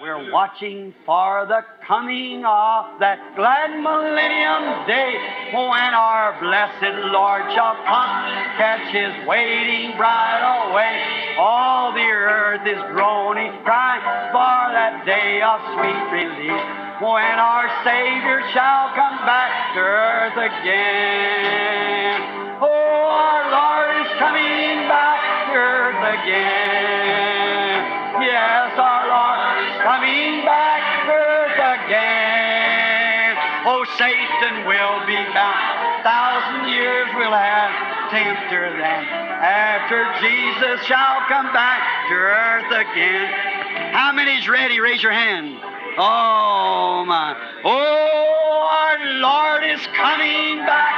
We're watching for the coming of that glad millennium day, when our blessed Lord shall come, catch His waiting bride away. All the earth is groaning, crying for that day of sweet release, when our Savior shall come back to earth again. Oh, our Lord is coming back to earth again. Yes, our Lord is coming back to earth again. Oh, Satan will be bound. 1,000 years we'll have tempter then, after Jesus shall come back to earth again. How many's ready? Raise your hand. Oh, my. Oh, our Lord is coming back.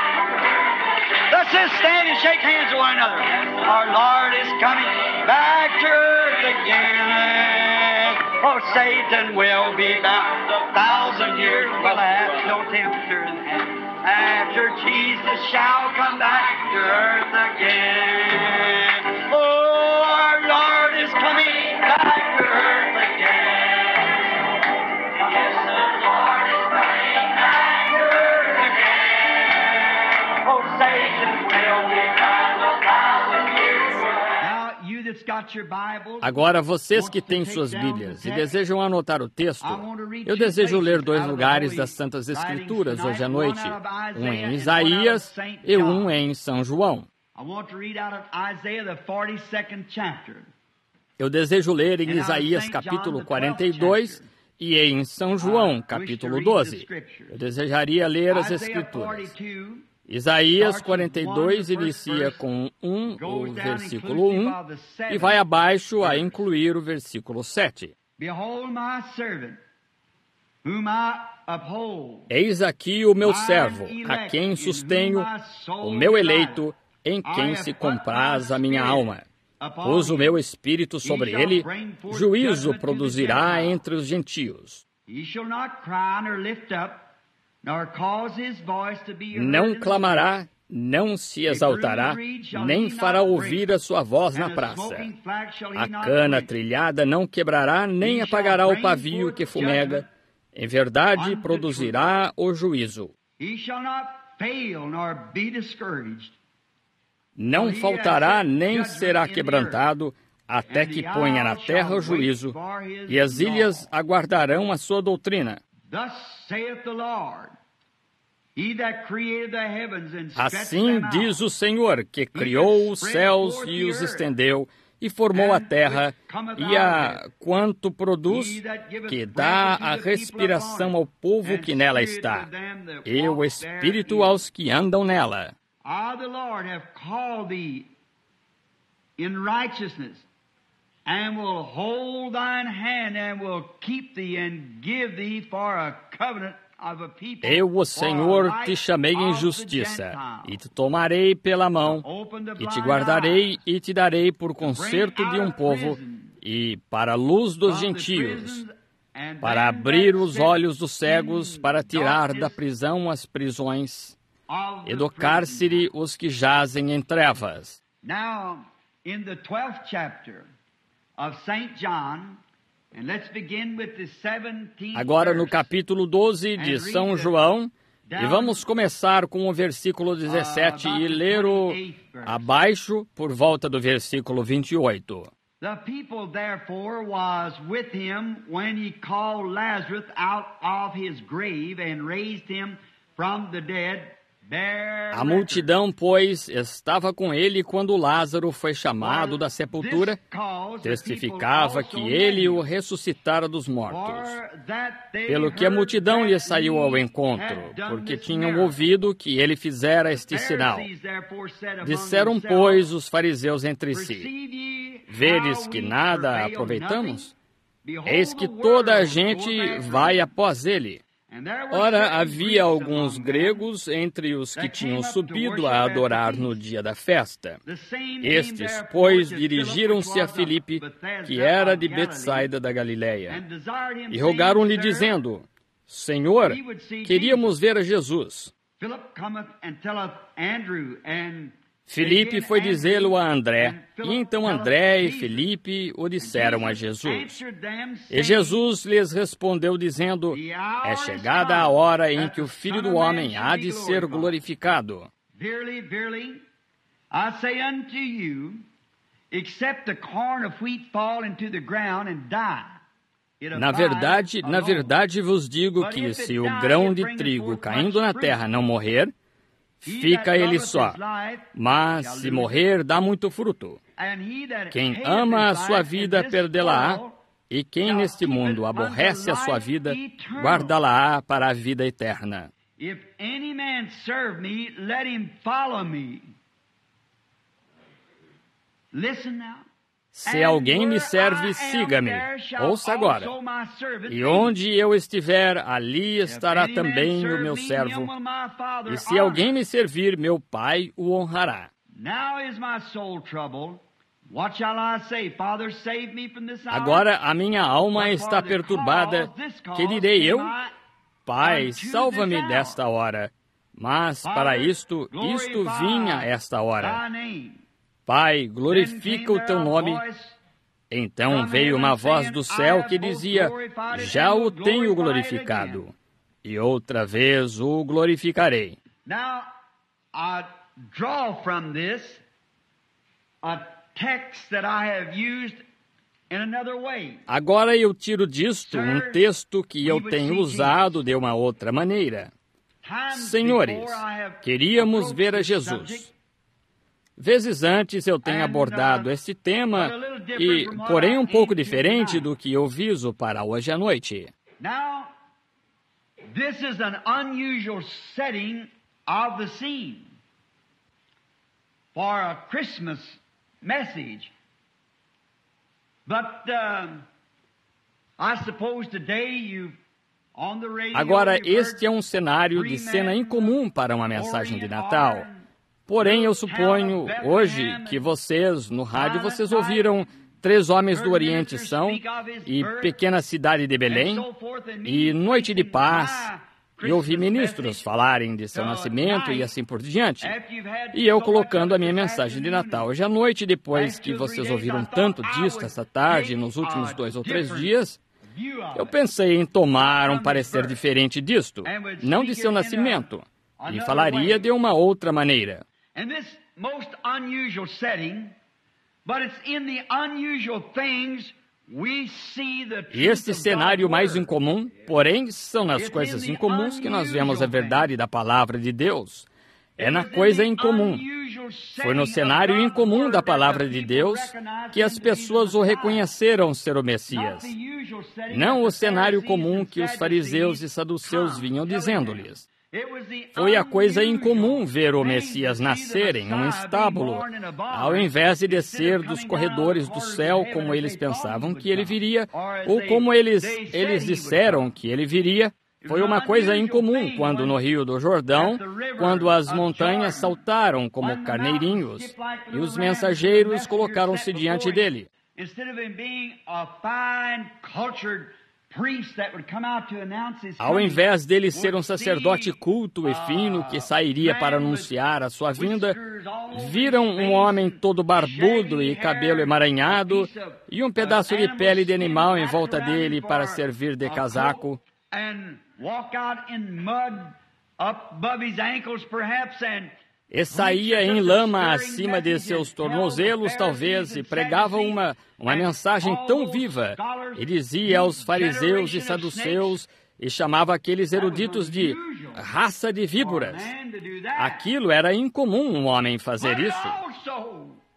Let's just stand and shake hands with one another. Our Lord is coming back to earth again. Oh, Satan will be bound. 1,000 years will have no tempter then, after Jesus shall come back to earth again. Oh, our Lord is coming back to earth again. Yes, the Lord is coming back to earth again. Oh, Satan will be bound. 1,000 years will have. Now, you that's got your Bible. Agora, vocês que têm suas Bíblias e desejam anotar o texto, eu desejo ler 2 lugares das Santas Escrituras hoje à noite, um em Isaías e um em São João. Eu desejo ler em Isaías capítulo 42 e em São João capítulo 12. Eu desejaria ler as Escrituras. Isaías 42 inicia com o versículo 1 e vai abaixo a incluir o versículo 7. Eis aqui o meu servo, a quem sustenho, o meu eleito, em quem se compraz a minha alma. Pus o meu espírito sobre ele, juízo produzirá entre os gentios. Não clamará, não se exaltará, nem fará ouvir a sua voz na praça. A cana trilhada não quebrará, nem apagará o pavio que fumega. Em verdade, produzirá o juízo. Não faltará, nem será quebrantado, até que ponha na terra o juízo, e as ilhas aguardarão a sua doutrina. Assim diz o Senhor, que criou os céus e os estendeu, e formou a terra, e a quanto produz, que dá a respiração ao povo que nela está, e o espírito aos que andam nela. I, the Lord, have called thee in righteousness, and will hold thine hand, and will keep thee, and give thee for a covenant of a people. Eu, o Senhor, te chamei em justiça, e te tomarei pela mão, e te guardarei, e te darei por concerto de um povo, e para a luz dos gentios, para abrir os olhos dos cegos, para tirar da prisão as prisões, e do cárcere os que jazem em trevas. Now, in the 12th chapter of St. John, and let's begin with the 17th Agora no capítulo 12 de São João, e vamos começar com o versículo 17 e ler o abaixo por volta do versículo 28. The people therefore was with him when he called Lazarus out of his grave and raised him from the dead. A multidão, pois, estava com ele quando Lázaro foi chamado da sepultura, testificava que ele o ressuscitara dos mortos. Pelo que a multidão lhe saiu ao encontro, porque tinham ouvido que ele fizera este sinal. Disseram, pois, os fariseus entre si: Vedes que nada aproveitamos? Eis que toda a gente vai após ele. Ora, havia alguns gregos entre os que tinham subido a adorar no dia da festa. Estes, pois, dirigiram-se a Filipe, que era de Betsaida da Galileia, e rogaram-lhe, dizendo: Senhor, queríamos ver a Jesus. Filipe foi dizê-lo a André, e então André e Filipe o disseram a Jesus. E Jesus lhes respondeu dizendo, é chegada a hora em que o Filho do Homem há de ser glorificado. Verily, verily, I say unto you, except the corn of wheat fall into the ground and die. Na verdade vos digo que se o grão de trigo caindo na terra não morrer, fica ele só, mas se morrer, dá muito fruto. Quem ama a sua vida, perdê-la-á, e quem neste mundo aborrece a sua vida, guardá-la-á para a vida eterna. If any man serve me, let him follow me. Listen now. Se alguém me serve, siga-me. Ouça agora. E onde eu estiver, ali estará também o meu servo. E se alguém me servir, meu Pai o honrará. Agora a minha alma está perturbada. Que direi eu? Pai, salva-me desta hora. Mas para isto vinha esta hora. Pai, glorifica o teu nome. Então veio uma voz do céu que dizia, já o tenho glorificado, e outra vez o glorificarei. Now, I draw from this a text that I have used in another way. Agora eu tiro disto um texto que eu tenho usado de uma outra maneira. Senhores, queríamos ver a Jesus. Vezes antes eu tenho abordado este tema, porém um pouco diferente do que eu viso para hoje à noite. Now, this is an unusual setting of the scene for a Christmas message. But I suppose today you've on the radio. Agora este é um cenário de cena incomum para uma mensagem de Natal. Porém, eu suponho, hoje, que vocês, no rádio, vocês ouviram 3 homens do Oriente são, e Pequena Cidade de Belém, e Noite de Paz, e ouvi ministros falarem de seu nascimento e assim por diante. E eu colocando a minha mensagem de Natal hoje à noite, depois que vocês ouviram tanto disto essa tarde, nos últimos 2 ou 3 dias, eu pensei em tomar um parecer diferente disto, não de seu nascimento, e falaria de uma outra maneira. In this most unusual setting, but it's in the unusual things we see the truth E este of cenário God's mais word. incomum, porém, são nas coisas incomuns que nós vemos a verdade da palavra de Deus. É na coisa incomum. Foi no cenário incomum da palavra de Deus que as pessoas o reconheceram ser o Messias. Não o cenário comum que os fariseus e saduceus vinham dizendo-lhes. Foi a coisa incomum ver o Messias nascer em um estábulo, ao invés de descer dos corredores do céu como eles pensavam que ele viria, ou como eles disseram que ele viria. Foi uma coisa incomum quando no Rio do Jordão, quando as montanhas saltaram como carneirinhos, e os mensageiros colocaram-se diante dele. Ao invés dele ser um sacerdote culto e fino que sairia para anunciar a sua vinda, viram um homem todo barbudo e cabelo emaranhado e um pedaço de pele de animal em volta dele para servir de casaco. E saía em lama acima de seus tornozelos, talvez, e pregava uma mensagem tão viva, e dizia aos fariseus e saduceus, e chamava aqueles eruditos de raça de víboras. Aquilo era incomum um homem fazer isso.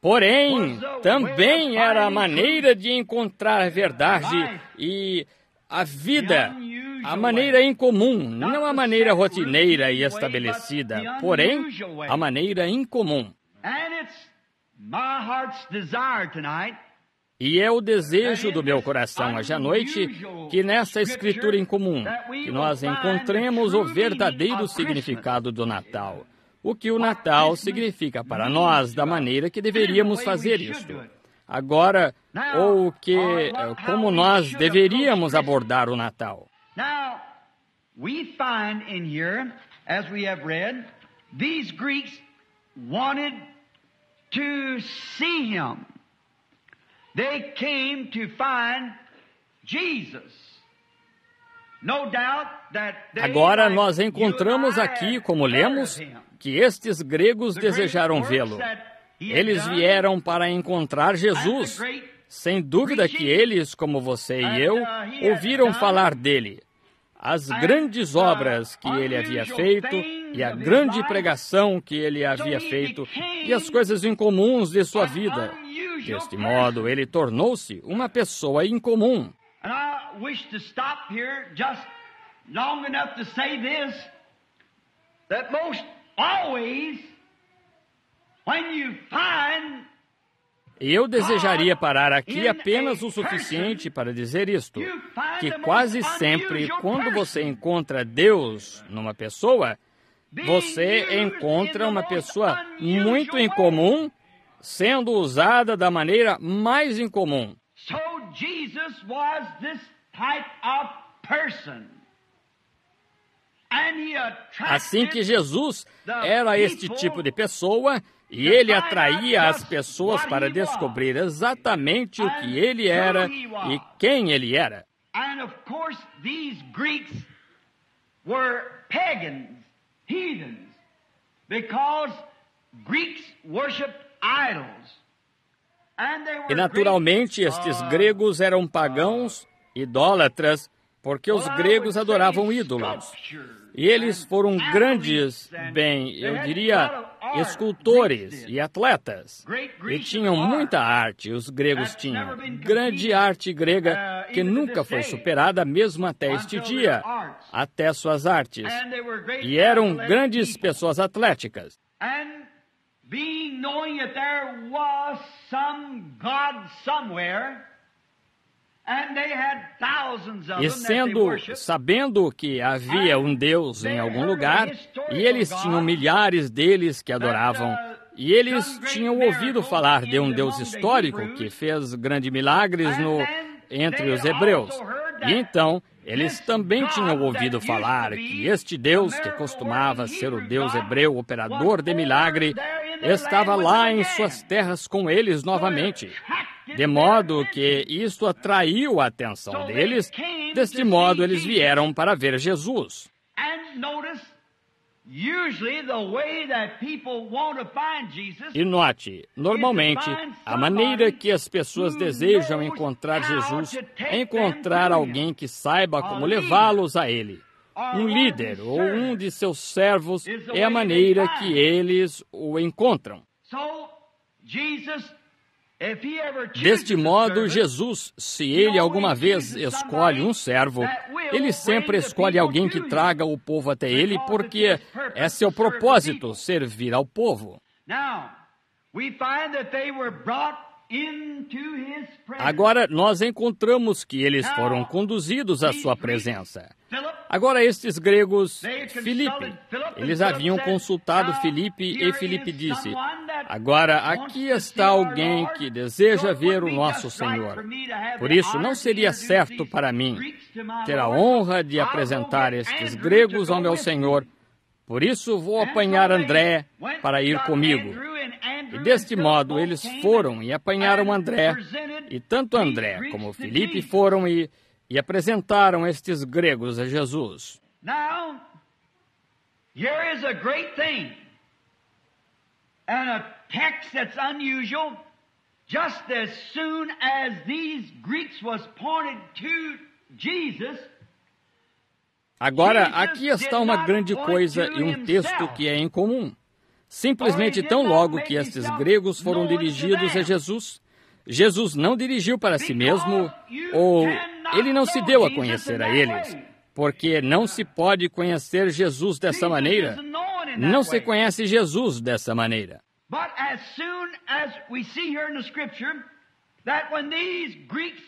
Porém, também era a maneira de encontrar a verdade e a vida, a maneira incomum, não a maneira rotineira e estabelecida, porém, a maneira incomum. E é o desejo do meu coração hoje à noite que nessa escritura incomum, que nós encontremos o verdadeiro significado do Natal. O que o Natal significa para nós, da maneira que deveríamos fazer isto. Agora, como nós deveríamos abordar o Natal. Now, we find in here, as we have read, these Greeks wanted to see him. They came to find Jesus. No doubt that they, agora nós encontramos aqui, como lemos, que estes gregos desejaram vê-lo. Eles vieram para encontrar Jesus. Sem dúvida que eles, como você e eu, ouviram falar dele. As grandes obras que ele havia feito e a grande pregação que ele havia feito e as coisas incomuns de sua vida. Deste modo, ele tornou-se uma pessoa incomum. And I wish to stop here just long enough to say this, that most always, when you find E eu desejaria parar aqui apenas o suficiente para dizer isto, que quase sempre, quando você encontra Deus numa pessoa, você encontra uma pessoa muito incomum, sendo usada da maneira mais incomum. So Jesus was this type of person. And he attracted Assim que Jesus era este tipo de pessoa, e ele atraía as pessoas para descobrir exatamente o que ele era e quem ele era. And of course these Greeks were pagans, heathens, because Greeks worshipped idols. And they were E naturalmente estes gregos eram pagãos, idólatras, porque os gregos adoravam ídolos. E eles foram grandes, eu diria, escultores e atletas. E tinham muita arte, os gregos tinham. Grande arte grega que nunca foi superada mesmo até este dia, até suas artes. E eram grandes pessoas atléticas. Being knowing that there was some God somewhere, and they had thousands of E them that they worshiped. sabendo que havia um Deus em algum lugar, e eles tinham milhares deles que adoravam, e eles tinham ouvido falar de um Deus histórico que fez grandes milagres entre os hebreus. E então, eles também tinham ouvido falar que este Deus, que costumava ser o Deus hebreu operador de milagre, estava lá em suas terras com eles novamente. De modo que isto atraiu a atenção deles, deste modo eles vieram para ver Jesus. E note, normalmente, a maneira que as pessoas desejam encontrar Jesus é encontrar alguém que saiba como levá-los a Ele. Um líder ou um de seus servos é a maneira que eles o encontram. Deste modo, Jesus, se ele alguma vez escolhe um servo, ele sempre escolhe alguém que traga o povo até ele, porque é seu propósito servir ao povo. Agora, nós encontramos que eles foram conduzidos à sua presença. Agora, estes gregos, Filipe, eles haviam consultado Filipe e Filipe disse: agora, aqui está alguém que deseja ver o nosso Senhor. Por isso, não seria certo para mim ter a honra de apresentar estes gregos ao meu Senhor. Por isso, vou apanhar André para ir comigo. E deste modo, eles foram e apanharam André, e tanto André como Filipe foram e apresentaram estes gregos a Jesus. Now, here is a great thing, and a text that's unusual. Just as soon as these Greeks was pointed to Jesus, agora, aqui está uma grande coisa e um texto que é incomum. Simplesmente tão logo que estes gregos foram dirigidos a Jesus, Jesus não dirigiu para si mesmo, ou ele não se deu a conhecer a eles, porque não se pode conhecer Jesus dessa maneira. Não se conhece Jesus dessa maneira.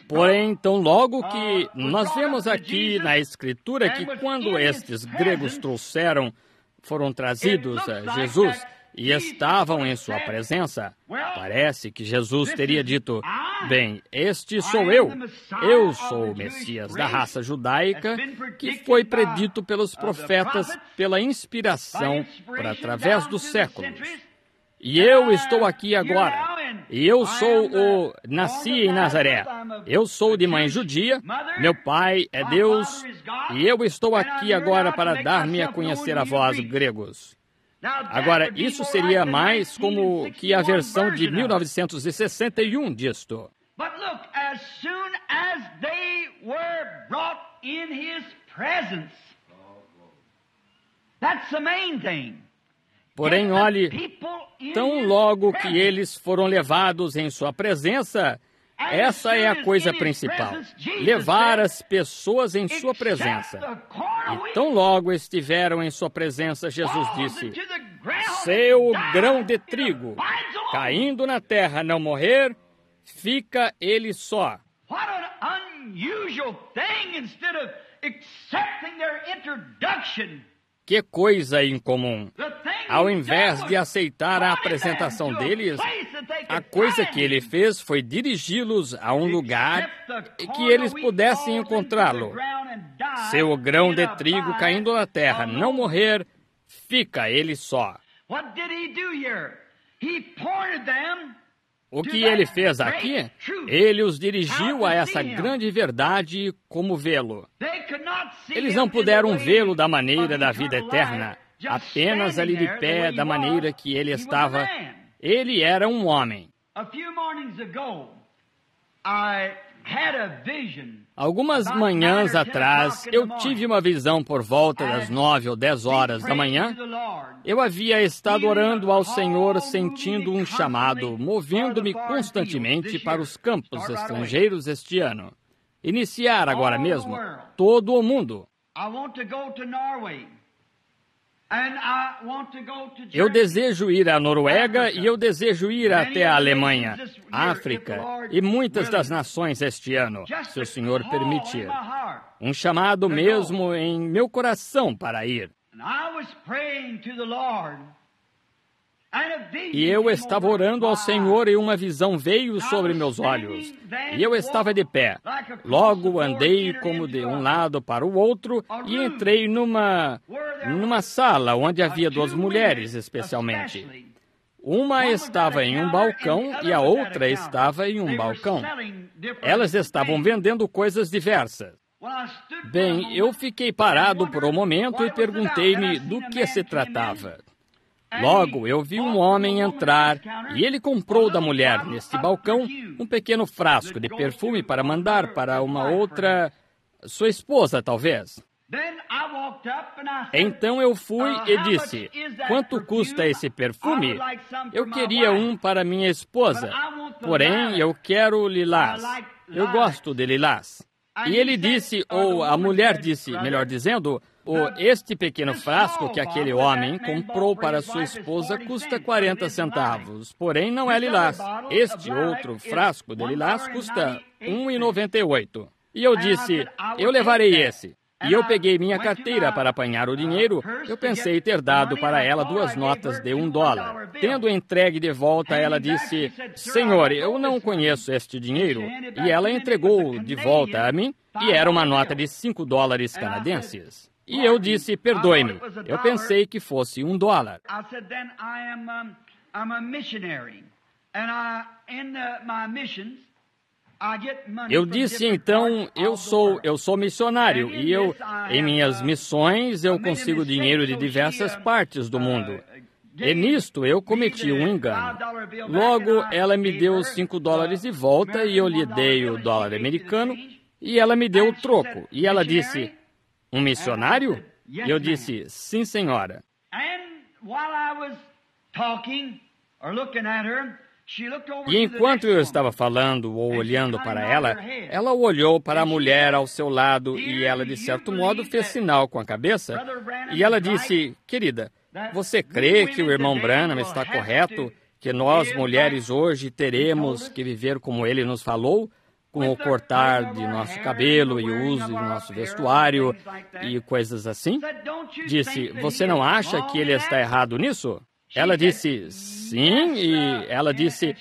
Porém, tão logo que nós vemos aqui na Escritura que quando estes gregos foram trazidos a Jesus e estavam em sua presença, parece que Jesus teria dito: bem, este sou eu sou o Messias da raça judaica que foi predito pelos profetas pela inspiração por através dos séculos. E eu estou aqui agora. E eu nasci em Nazaré. Eu sou de mãe judia, meu pai é Deus, e eu estou aqui agora para dar-me a conhecer a vós, gregos. Agora, isso seria mais como que a versão de 1961 disto. But look, as soon as they were brought in His presence, that's the main thing. Porém, olhe, tão logo que eles foram levados em sua presença, essa é a coisa principal, levar as pessoas em sua presença. E tão logo estiveram em sua presença, Jesus disse, seu grão de trigo, caindo na terra não morrer, fica ele só. What an unusual thing, instead of accepting their introduction. Que coisa incomum! Ao invés de aceitar a apresentação deles, a coisa que ele fez foi dirigi-los a um lugar que eles pudessem encontrá-lo. Seu grão de trigo caindo na terra, não morrer, fica ele só. O que ele fez aqui? Ele os dirigiu a essa grande verdade como vê-lo. Eles não puderam vê-lo da maneira da vida eterna, apenas ali de pé, da maneira que ele estava. Ele era um homem. Algumas manhãs atrás, eu tive uma visão por volta das 9 ou 10 horas da manhã. Eu havia estado orando ao Senhor, sentindo um chamado, movendo-me constantemente para os campos estrangeiros este ano. Iniciar agora mesmo, todo o mundo. Eu desejo ir à Noruega e eu desejo ir até a Alemanha, África e muitas das nações este ano, se o Senhor permitir. Um chamado mesmo em meu coração para ir. E eu estava orando ao Senhor e uma visão veio sobre meus olhos. E eu estava de pé. Logo andei como de um lado para o outro e entrei numa sala onde havia duas mulheres, especialmente. Uma estava em um balcão e a outra estava em um balcão. Elas estavam vendendo coisas diversas. Bem, eu fiquei parado por um momento e perguntei-me do que se tratava. Logo, eu vi um homem entrar e ele comprou da mulher, neste balcão, um pequeno frasco de perfume para mandar para uma outra, sua esposa, talvez. Então eu fui e disse, quanto custa esse perfume? Eu queria um para minha esposa, porém eu quero lilás. Eu gosto de lilás. E ele disse, ou a mulher disse, melhor dizendo, este pequeno frasco que aquele homem comprou para sua esposa custa 40 centavos, porém não é lilás. Este outro frasco de lilás custa R$1,98. E eu disse, eu levarei esse. E eu peguei minha carteira para apanhar o dinheiro. Eu pensei ter dado para ela 2 notas de $1. Tendo entregue de volta, ela disse, Senhor, eu não conheço este dinheiro. E ela entregou de volta a mim, e era uma nota de $5 canadenses. E eu disse, perdoe-me, eu pensei que fosse $1. Eu disse, então, eu sou missionário, e em minhas missões, eu consigo dinheiro de diversas partes do mundo. E nisto eu cometi um engano. Logo, ela me deu $5 de volta, e eu lhe dei o dólar americano, e ela me deu o troco. E ela disse, um missionário? E eu disse, sim, senhora. E enquanto eu estava falando ou olhando para ela olhou para a mulher ao seu lado e ela, de certo modo, fez sinal com a cabeça. E ela disse, querida, você crê que o irmão Branham está correto, que nós, mulheres, hoje teremos que viver como ele nos falou? Com o cortar de nosso cabelo e o uso de nosso vestuário e coisas assim? Disse, você não acha que ele está errado nisso? Ela disse, sim, e ela disse,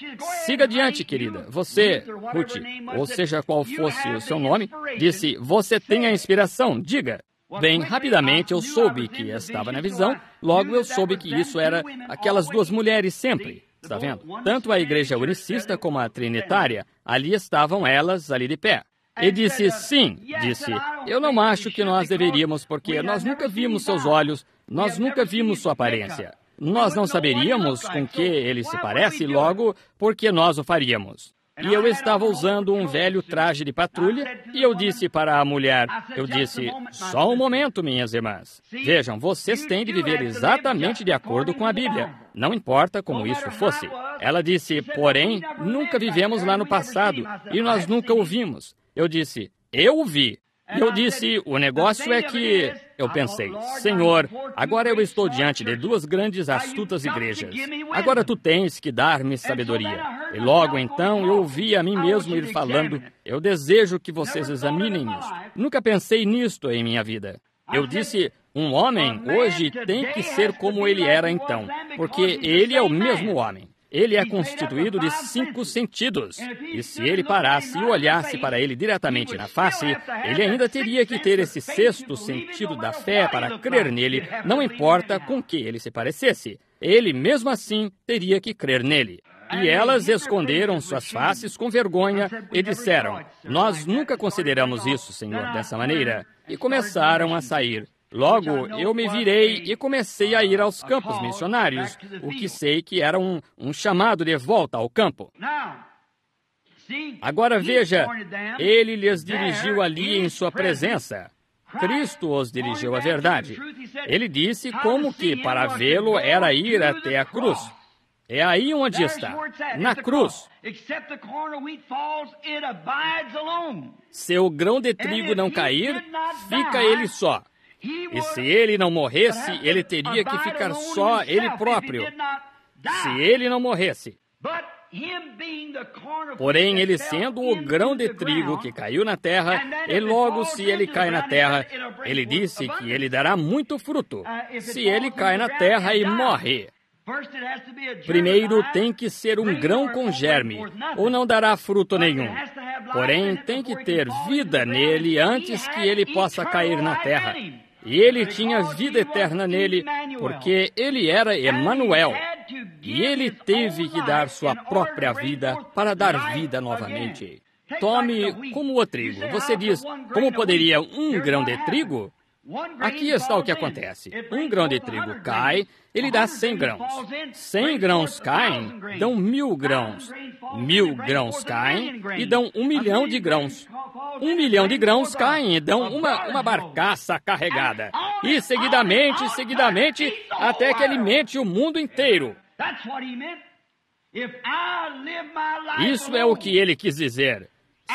siga adiante, querida. Você, Ruth, ou seja qual fosse o seu nome, disse, você tem a inspiração, diga. Bem, rapidamente eu soube que estava na visão, logo eu soube que isso era aquelas duas mulheres sempre. Está vendo? Tanto a igreja unicista como a trinitária, ali estavam elas, ali de pé. E disse, sim, disse, eu não acho que nós deveríamos, porque nós nunca vimos seus olhos, nós nunca vimos sua aparência. Nós não saberíamos com que ele se parece, logo, porque nós o faríamos. E eu estava usando um velho traje de patrulha, e eu disse para a mulher, eu disse, só um momento, minhas irmãs. Vejam, vocês têm de viver exatamente de acordo com a Bíblia, não importa como isso fosse. Ela disse, porém, nunca vivemos lá no passado, e nós nunca o vimos. Eu disse, eu o vi. E eu disse, o negócio é que... Eu pensei, Senhor, agora eu estou diante de duas grandes astutas igrejas. Agora tu tens que dar-me sabedoria. E logo então eu ouvi a mim mesmo ir falando, eu desejo que vocês examinem isso. Nunca pensei nisto em minha vida. Eu disse, um homem hoje tem que ser como ele era então, porque ele é o mesmo homem. Ele é constituído de 5 sentidos. E se ele parasse e olhasse para ele diretamente na face, ele ainda teria que ter esse 6º sentido da fé para crer nele, não importa com que ele se parecesse. Ele, mesmo assim, teria que crer nele. E elas esconderam suas faces com vergonha e disseram, nós nunca consideramos isso, Senhor, dessa maneira. E começaram a sair. Logo, eu me virei e comecei a ir aos campos missionários, o que sei que era um chamado de volta ao campo. Agora veja, ele lhes dirigiu ali em sua presença. Cristo os dirigiu à verdade. Ele disse como que para vê-lo era ir até a cruz. É aí onde está, na cruz. Se o grão de trigo não cair, fica ele só. E se ele não morresse, ele teria que ficar só ele próprio. Se ele não morresse. Porém, ele sendo o grão de trigo que caiu na terra, e logo se ele cai na terra, ele disse que ele dará muito fruto. Se ele cai na terra e morre. Primeiro tem que ser um grão com germe, ou não dará fruto nenhum. Porém, tem que ter vida nele antes que ele possa cair na terra. E ele tinha vida eterna nele, porque ele era Emanuel. E ele teve que dar sua própria vida para dar vida novamente. Tome como o trigo. Você diz, como poderia um grão de trigo? Aqui está o que acontece. Um grão de trigo cai, ele dá 100 grãos. 100 grãos caem, dão 1000 grãos. 1000 grãos caem e dão 1 milhão de grãos. 1 milhão de grãos caem e dão uma barcaça carregada. E seguidamente, até que alimente o mundo inteiro. Isso é o que ele quis dizer.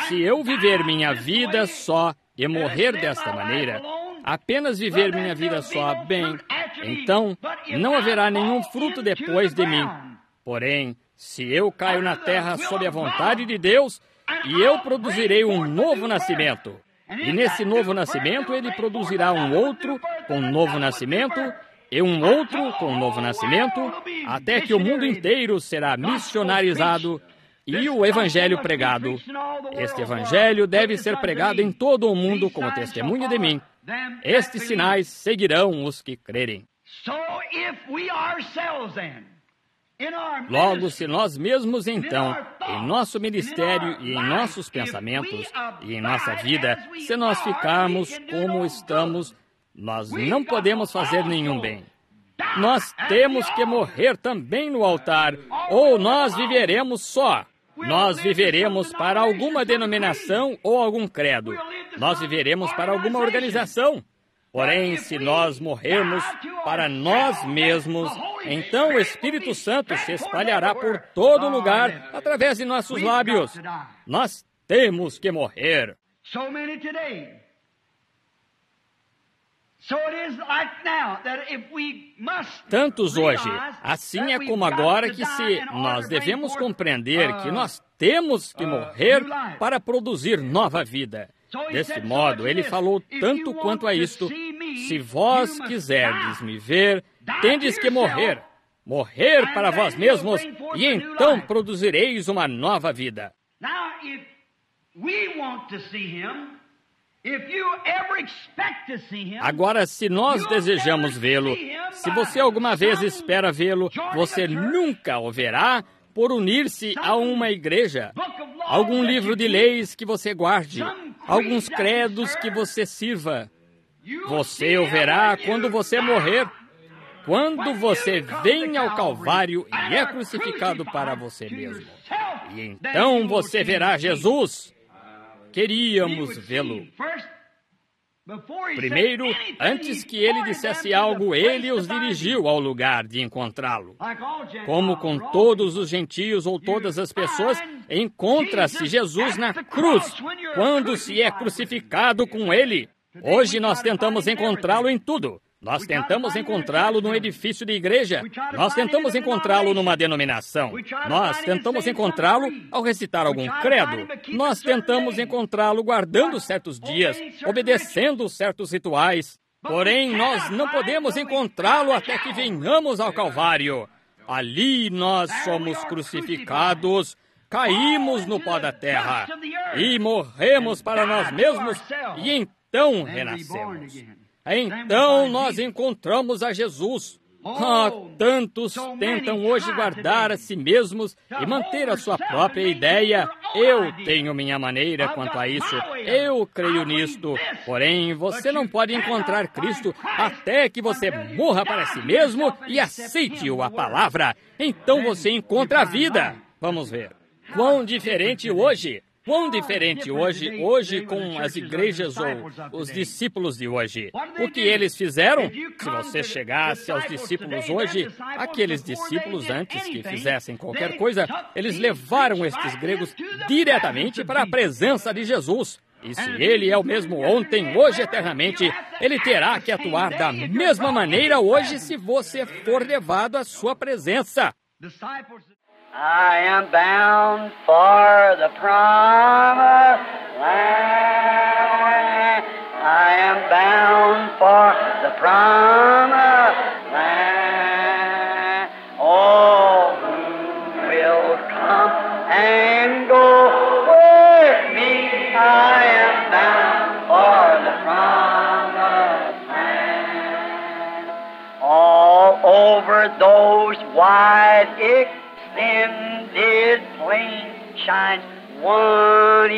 Se eu viver minha vida só e morrer desta maneira, apenas viver minha vida só, bem, então não haverá nenhum fruto depois de mim. Porém, se eu caio na terra sob a vontade de Deus, e eu produzirei um novo nascimento. E nesse novo nascimento ele produzirá um outro com um novo nascimento, e um outro com um novo nascimento, até que o mundo inteiro será missionarizado e o evangelho pregado. Este evangelho deve ser pregado em todo o mundo como testemunha de mim. Estes sinais seguirão os que crerem. Logo, se nós mesmos, então, em nosso ministério e em nossos pensamentos e em nossa vida, se nós ficarmos como estamos, nós não podemos fazer nenhum bem. Nós temos que morrer também no altar, ou nós viveremos só. Nós viveremos para alguma denominação ou algum credo. Nós viveremos para alguma organização. Porém, se nós morrermos para nós mesmos, então o Espírito Santo se espalhará por todo lugar através de nossos lábios. Nós temos que morrer. Tantos hoje, assim é como agora que se nós devemos compreender que nós temos que morrer para produzir nova vida. Desse modo, ele falou tanto quanto a isto: se vós quiserdes me ver, tendes que morrer. Morrer para vós mesmos, e então produzireis uma nova vida. Agora, se nós desejamos vê-lo, se você alguma vez espera vê-lo, você nunca o verá por unir-se a uma igreja, algum livro de leis que você guarde, alguns credos que você sirva. Você o verá quando você morrer, quando você vem ao Calvário e é crucificado para você mesmo. E então você verá Jesus. Queríamos vê-lo. Primeiro, antes que ele dissesse algo, ele os dirigiu ao lugar de encontrá-lo. Como com todos os gentios ou todas as pessoas, encontra-se Jesus na cruz, quando se é crucificado com ele. Hoje nós tentamos encontrá-lo em tudo. Nós tentamos encontrá-lo num edifício de igreja. Nós tentamos encontrá-lo numa denominação. Nós tentamos encontrá-lo ao recitar algum credo. Nós tentamos encontrá-lo guardando certos dias, obedecendo certos rituais. Porém, nós não podemos encontrá-lo até que venhamos ao Calvário. Ali nós somos crucificados, caímos no pó da terra e morremos para nós mesmos e então renascemos. Então nós encontramos a Jesus. Tantos tentam hoje guardar a si mesmos e manter a sua própria ideia. Eu tenho minha maneira quanto a isso. Eu creio nisto. Porém, você não pode encontrar Cristo até que você morra para si mesmo e aceite-o a palavra. Então você encontra a vida. Vamos ver. Quão diferente hoje. Quão diferente hoje com as igrejas ou os discípulos de hoje. O que eles fizeram? Se você chegasse aos discípulos hoje, aqueles discípulos antes que fizessem qualquer coisa, eles levaram estes gregos diretamente para a presença de Jesus. E se ele é o mesmo ontem, hoje, eternamente, ele terá que atuar da mesma maneira hoje se você for levado à sua presença. I am bound for the promised land. I am bound for the promised land. Oh, who will come and go with me? I am bound for the promised land. All over those wide extended plain shines one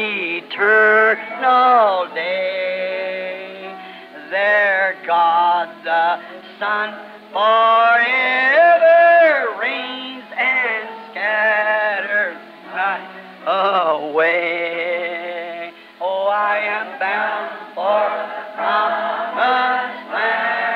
eternal day. There God the Son forever reigns and scatters night away. Oh, I am bound for the promised land.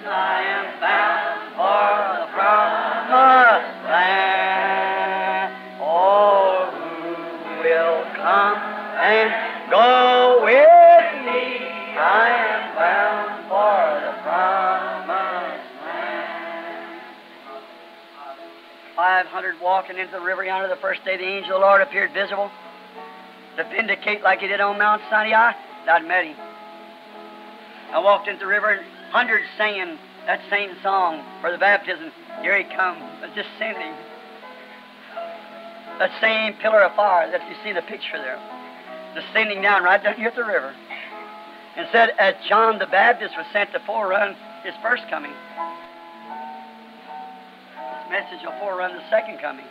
I am bound for the promised land. Oh, who will come and go with me? I am bound for the promised land. 500 walking into the river yonder the first day the angel of the Lord appeared visible to vindicate like he did on Mount Sinai. I'd met him. I walked into the river and hundreds singing that same song for the baptism. Here he comes, descending. That same pillar of fire that you see the picture there, descending down right down here at the river. And said, as John the Baptist was sent to forerun his first coming, this message will forerun the second coming.